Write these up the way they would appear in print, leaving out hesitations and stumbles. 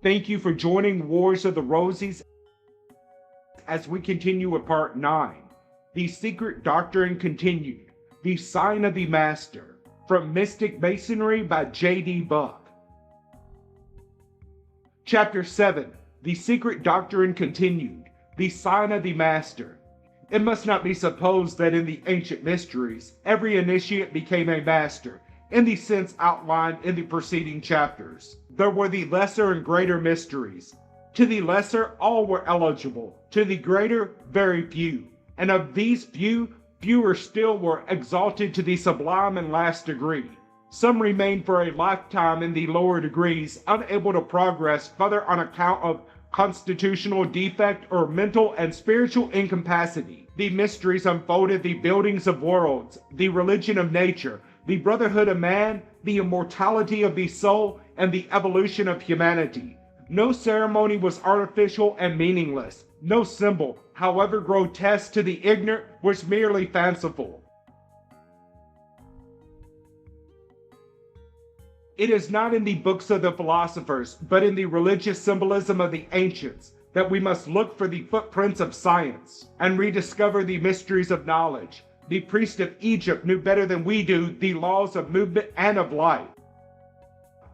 Thank you for joining Wars of the Rosies as we continue with Part 9, The Secret Doctrine Continued, The Sign of the Master, from Mystic Masonry by J.D. Buck. Chapter 7, The Secret Doctrine Continued, The Sign of the Master. It must not be supposed that in the ancient mysteries, every initiate became a master, in the sense outlined in the preceding chapters. There were the lesser and greater mysteries. To the lesser, all were eligible. To the greater, very few. And of these few, fewer still were exalted to the sublime and last degree. Some remained for a lifetime in the lower degrees, unable to progress further on account of constitutional defect or mental and spiritual incapacity. The mysteries unfolded the buildings of worlds, the religion of nature, the brotherhood of man, the immortality of the soul, and the evolution of humanity. No ceremony was artificial and meaningless. No symbol, however grotesque to the ignorant, was merely fanciful. It is not in the books of the philosophers, but in the religious symbolism of the ancients, that we must look for the footprints of science and rediscover the mysteries of knowledge. The priest of Egypt knew better than we do the laws of movement and of life.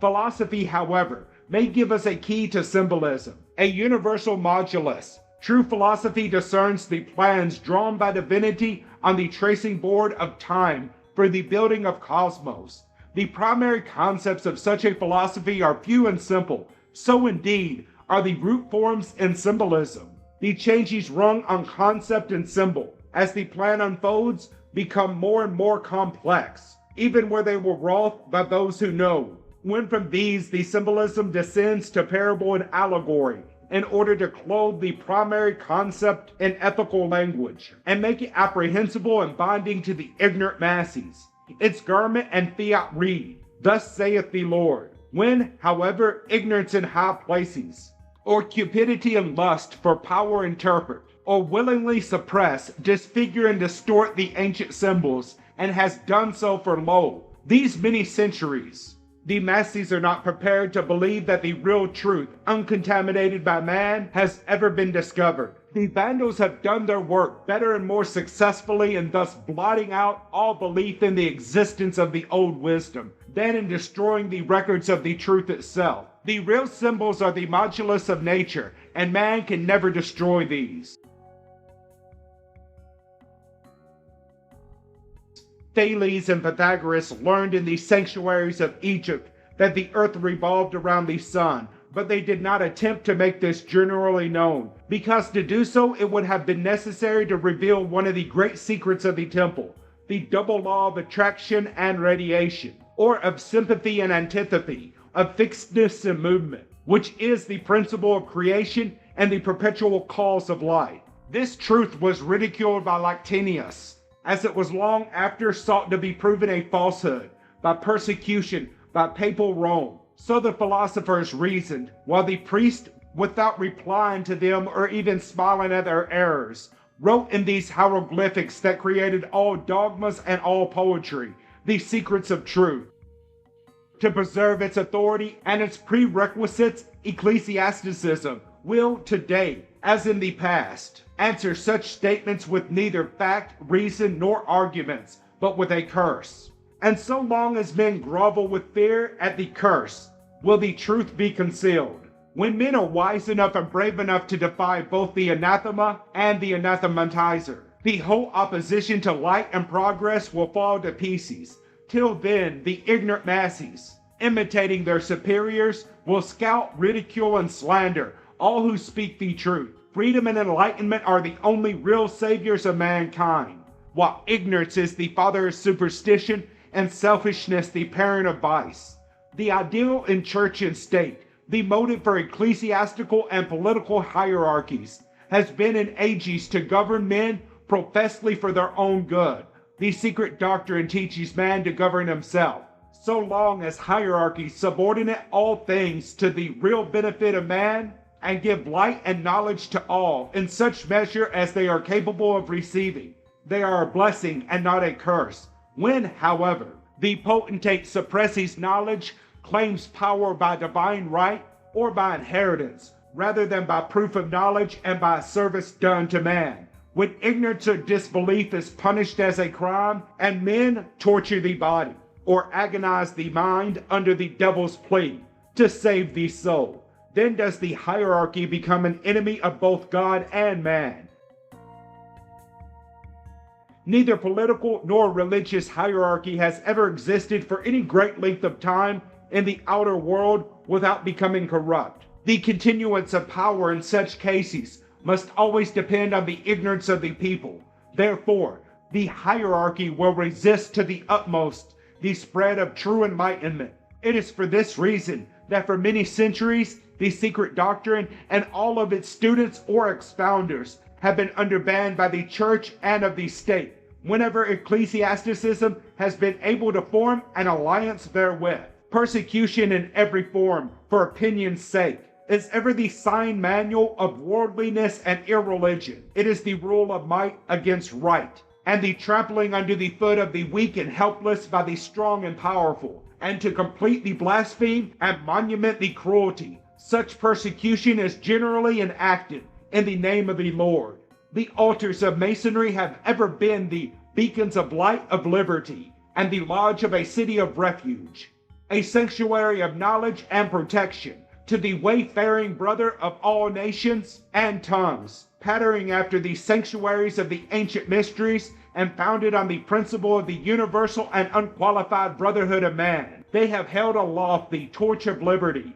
Philosophy, however, may give us a key to symbolism, a universal modulus. True philosophy discerns the plans drawn by divinity on the tracing board of time for the building of cosmos. The primary concepts of such a philosophy are few and simple. So indeed are the root forms in symbolism. The changes rung on concept and symbol, as the plan unfolds, become more and more complex, even where they were wrought by those who know. When from these the symbolism descends to parable and allegory, in order to clothe the primary concept in ethical language, and make it apprehensible and binding to the ignorant masses. Its garment and fiat read, "Thus saith the Lord." When, however, ignorance in high places, or cupidity and lust for power interpret, or willingly suppress, disfigure and distort the ancient symbols, and has done so for lo, these many centuries, the masses are not prepared to believe that the real truth, uncontaminated by man, has ever been discovered. The Vandals have done their work better and more successfully in thus blotting out all belief in the existence of the old wisdom, than in destroying the records of the truth itself. The real symbols are the modulus of nature, and man can never destroy these. Thales and Pythagoras learned in the sanctuaries of Egypt that the earth revolved around the sun, but they did not attempt to make this generally known, because to do so it would have been necessary to reveal one of the great secrets of the temple, the double law of attraction and radiation, or of sympathy and antipathy, of fixedness and movement, which is the principle of creation and the perpetual cause of life. This truth was ridiculed by Lactantius, as it was long after sought to be proven a falsehood by persecution by papal Rome. So the philosophers reasoned, while the priest, without replying to them or even smiling at their errors, wrote in these hieroglyphics that created all dogmas and all poetry, the secrets of truth. To preserve its authority and its prerequisites, ecclesiasticism will today, as in the past, answer such statements with neither fact, reason, nor arguments, but with a curse. And so long as men grovel with fear at the curse, will the truth be concealed. When men are wise enough and brave enough to defy both the anathema and the anathematizer, the whole opposition to light and progress will fall to pieces. Till then, the ignorant masses, imitating their superiors, will scout, ridicule, and slander all who speak the truth. Freedom and enlightenment are the only real saviors of mankind, while ignorance is the father of superstition and selfishness the parent of vice. The ideal in church and state, the motive for ecclesiastical and political hierarchies, has been in ages to govern men professedly for their own good. The secret doctrine teaches man to govern himself, so long as hierarchies subordinate all things to the real benefit of man, and give light and knowledge to all in such measure as they are capable of receiving. They are a blessing and not a curse. When, however, the potentate suppresses knowledge, claims power by divine right, or by inheritance, rather than by proof of knowledge and by service done to man. When ignorance or disbelief is punished as a crime, and men torture the body, or agonize the mind under the devil's plea to save the soul, then does the hierarchy become an enemy of both God and man. Neither political nor religious hierarchy has ever existed for any great length of time in the outer world without becoming corrupt. The continuance of power in such cases must always depend on the ignorance of the people. Therefore, the hierarchy will resist to the utmost the spread of true enlightenment. It is for this reason that for many centuries, the Secret Doctrine and all of its students or expounders have been under ban by the church and of the state, whenever ecclesiasticism has been able to form an alliance therewith. Persecution in every form, for opinion's sake, is ever the sign manual of worldliness and irreligion. It is the rule of might against right, and the trampling under the foot of the weak and helpless by the strong and powerful, and to complete the blaspheme and monument the cruelty. Such persecution is generally enacted in the name of the Lord. The altars of Masonry have ever been the beacons of light of liberty, and the lodge of a city of refuge, a sanctuary of knowledge and protection to the wayfaring brother of all nations and tongues, patterning after the sanctuaries of the ancient mysteries and founded on the principle of the universal and unqualified brotherhood of man. They have held aloft the torch of liberty.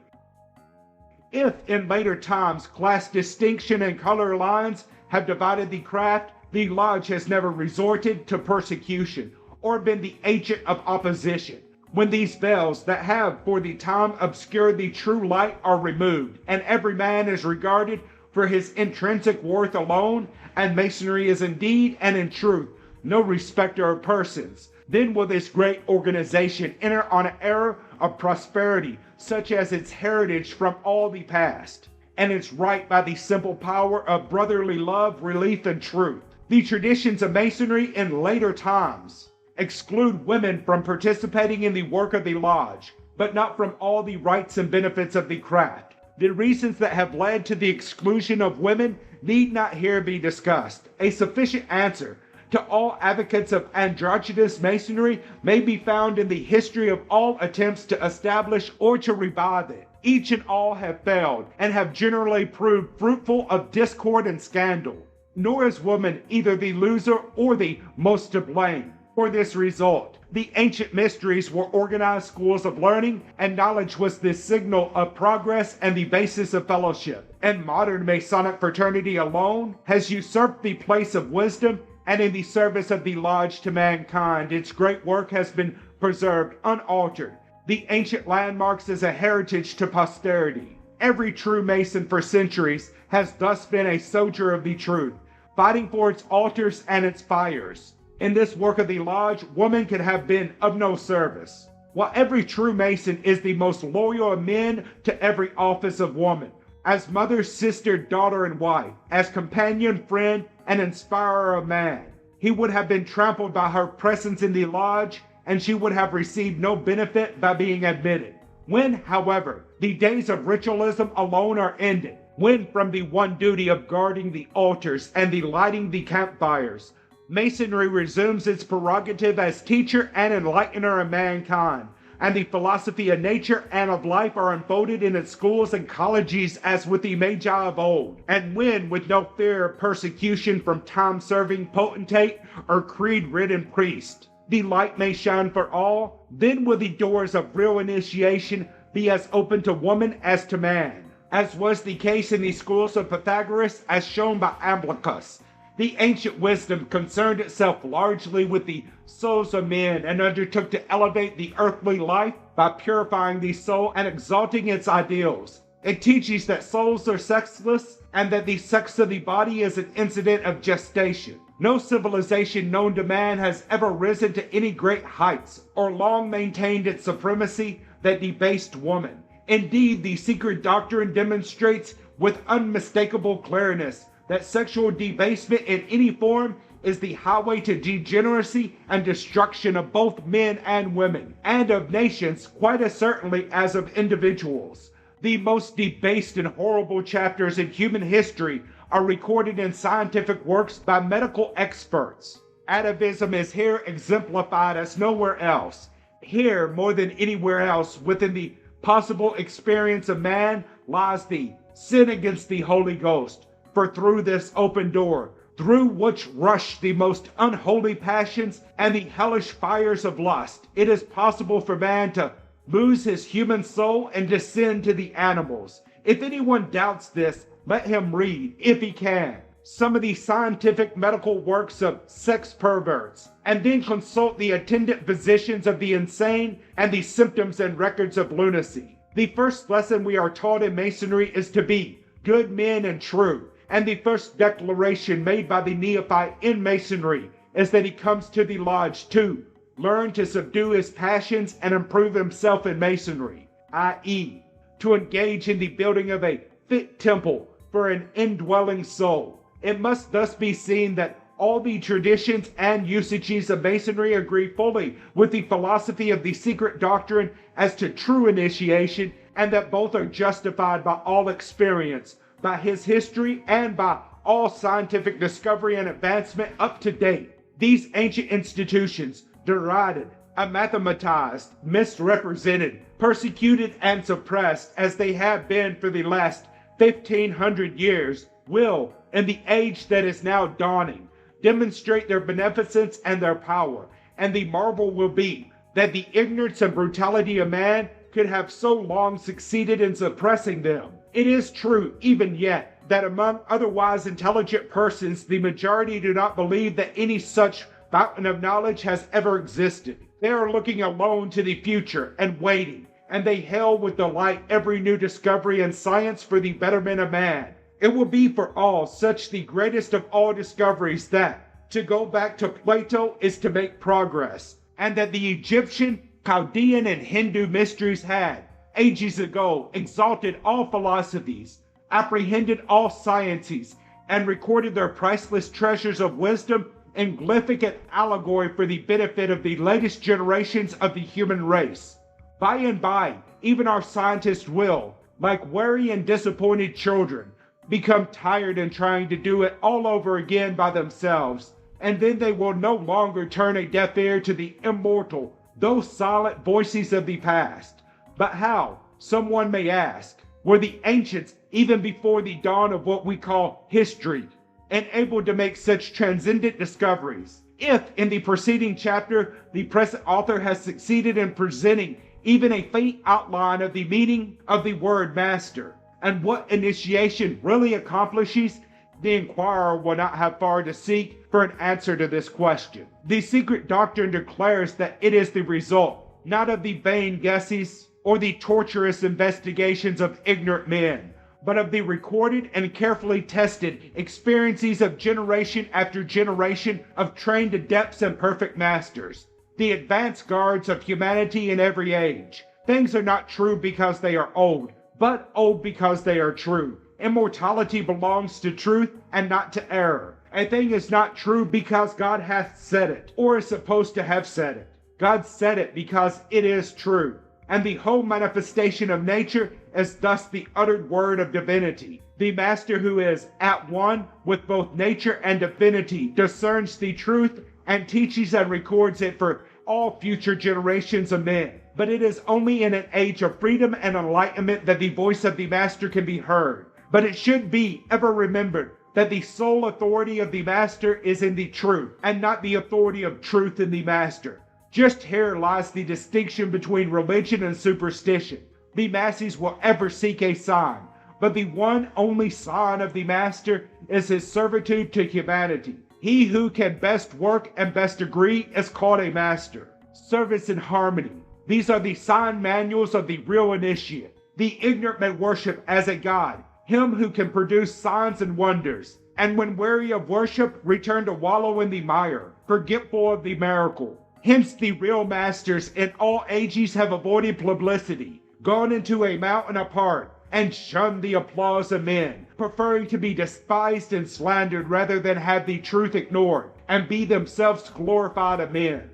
If in later times class distinction and color lines have divided the craft, the lodge has never resorted to persecution or been the agent of opposition. When these veils that have for the time obscured the true light are removed, and every man is regarded for his intrinsic worth alone, and Masonry is indeed and in truth no respecter of persons, then will this great organization enter on an era of prosperity such as its heritage from all the past, and its right by the simple power of brotherly love, relief, and truth. The traditions of Masonry in later times exclude women from participating in the work of the lodge, but not from all the rights and benefits of the craft. The reasons that have led to the exclusion of women need not here be discussed. A sufficient answer to all advocates of androgynous Masonry may be found in the history of all attempts to establish or to revive it. Each and all have failed, and have generally proved fruitful of discord and scandal. Nor is woman either the loser or the most to blame for this result. The ancient mysteries were organized schools of learning, and knowledge was the signal of progress and the basis of fellowship. And modern Masonic fraternity alone has usurped the place of wisdom, and in the service of the lodge to mankind, its great work has been preserved unaltered. The ancient landmarks as a heritage to posterity. Every true Mason for centuries has thus been a soldier of the truth, fighting for its altars and its fires. In this work of the lodge, woman can have been of no service, while every true Mason is the most loyal of men to every office of woman, as mother, sister, daughter, and wife, as companion, friend, and inspirer of man. He would have been trampled by her presence in the lodge, and she would have received no benefit by being admitted. When, however, the days of ritualism alone are ended, when from the one duty of guarding the altars and the lighting the campfires, Masonry resumes its prerogative as teacher and enlightener of mankind, and the philosophy of nature and of life are unfolded in its schools and colleges as with the Magi of old, and when, with no fear of persecution from time-serving potentate or creed-ridden priest, the light may shine for all, then will the doors of real initiation be as open to woman as to man, as was the case in the schools of Pythagoras, as shown by Iamblichus. The ancient wisdom concerned itself largely with the souls of men and undertook to elevate the earthly life by purifying the soul and exalting its ideals. It teaches that souls are sexless and that the sex of the body is an incident of gestation. No civilization known to man has ever risen to any great heights or long maintained its supremacy that debased woman. Indeed, the Secret Doctrine demonstrates with unmistakable clearness that sexual debasement in any form is the highway to degeneracy and destruction of both men and women, and of nations quite as certainly as of individuals. The most debased and horrible chapters in human history are recorded in scientific works by medical experts. Atavism is here exemplified as nowhere else. Here, more than anywhere else, within the possible experience of man, lies the sin against the Holy Ghost. For through this open door, through which rush the most unholy passions and the hellish fires of lust, it is possible for man to lose his human soul and descend to the animals. If anyone doubts this, let him read, if he can, some of the scientific medical works of sex perverts, and then consult the attendant physicians of the insane and the symptoms and records of lunacy. The first lesson we are taught in Masonry is to be good men and true, and the first declaration made by the neophyte in Masonry is that he comes to the lodge to learn to subdue his passions and improve himself in Masonry, i.e., to engage in the building of a fit temple for an indwelling soul. It must thus be seen that all the traditions and usages of Masonry agree fully with the philosophy of the Secret Doctrine as to true initiation, and that both are justified by all experience, by his history, and by all scientific discovery and advancement up to date. These ancient institutions, derided, anathematized, misrepresented, persecuted, and suppressed as they have been for the last 1,500 years, will, in the age that is now dawning, demonstrate their beneficence and their power, and the marvel will be that the ignorance and brutality of man could have so long succeeded in suppressing them. It is true, even yet, that among otherwise intelligent persons, the majority do not believe that any such fountain of knowledge has ever existed. They are looking alone to the future and waiting, and they hail with delight every new discovery in science for the betterment of man. It will be for all such the greatest of all discoveries that to go back to Plato is to make progress, and that the Egyptian, Chaldean, and Hindu mysteries had, ages ago, exalted all philosophies, apprehended all sciences, and recorded their priceless treasures of wisdom in glyphic and allegory for the benefit of the latest generations of the human race. By and by, even our scientists will, like weary and disappointed children, become tired in trying to do it all over again by themselves, and then they will no longer turn a deaf ear to the immortal, though silent voices of the past. But how, someone may ask, were the ancients, even before the dawn of what we call history, enabled to make such transcendent discoveries? If, in the preceding chapter, the present author has succeeded in presenting even a faint outline of the meaning of the word master, and what initiation really accomplishes, the inquirer will not have far to seek for an answer to this question. The Secret Doctrine declares that it is the result, not of the vain guesses or the torturous investigations of ignorant men, but of the recorded and carefully tested experiences of generation after generation of trained adepts and perfect masters, the advance guards of humanity in every age. Things are not true because they are old, but old because they are true. Immortality belongs to truth and not to error. A thing is not true because God hath said it, or is supposed to have said it. God said it because it is true. And the whole manifestation of nature is thus the uttered word of divinity. The master who is at one with both nature and divinity discerns the truth and teaches and records it for all future generations of men. But it is only in an age of freedom and enlightenment that the voice of the master can be heard. But it should be ever remembered that the sole authority of the master is in the truth, and not the authority of truth in the master. Just here lies the distinction between religion and superstition. The masses will ever seek a sign, but the one only sign of the master is his servitude to humanity. He who can best work and best agree is called a master. Service and harmony, these are the sign manuals of the real initiate. The ignorant may worship as a god him who can produce signs and wonders, and when weary of worship, return to wallow in the mire, forgetful of the miracle. Hence the real masters in all ages have avoided publicity, gone into a mountain apart, and shunned the applause of men, preferring to be despised and slandered rather than have the truth ignored, and be themselves glorified of men.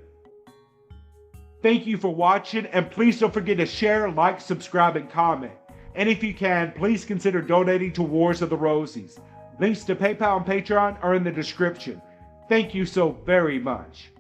Thank you for watching, and please don't forget to share, like, subscribe, and comment. And if you can, please consider donating to Wars of the Rosies. Links to PayPal and Patreon are in the description. Thank you so very much.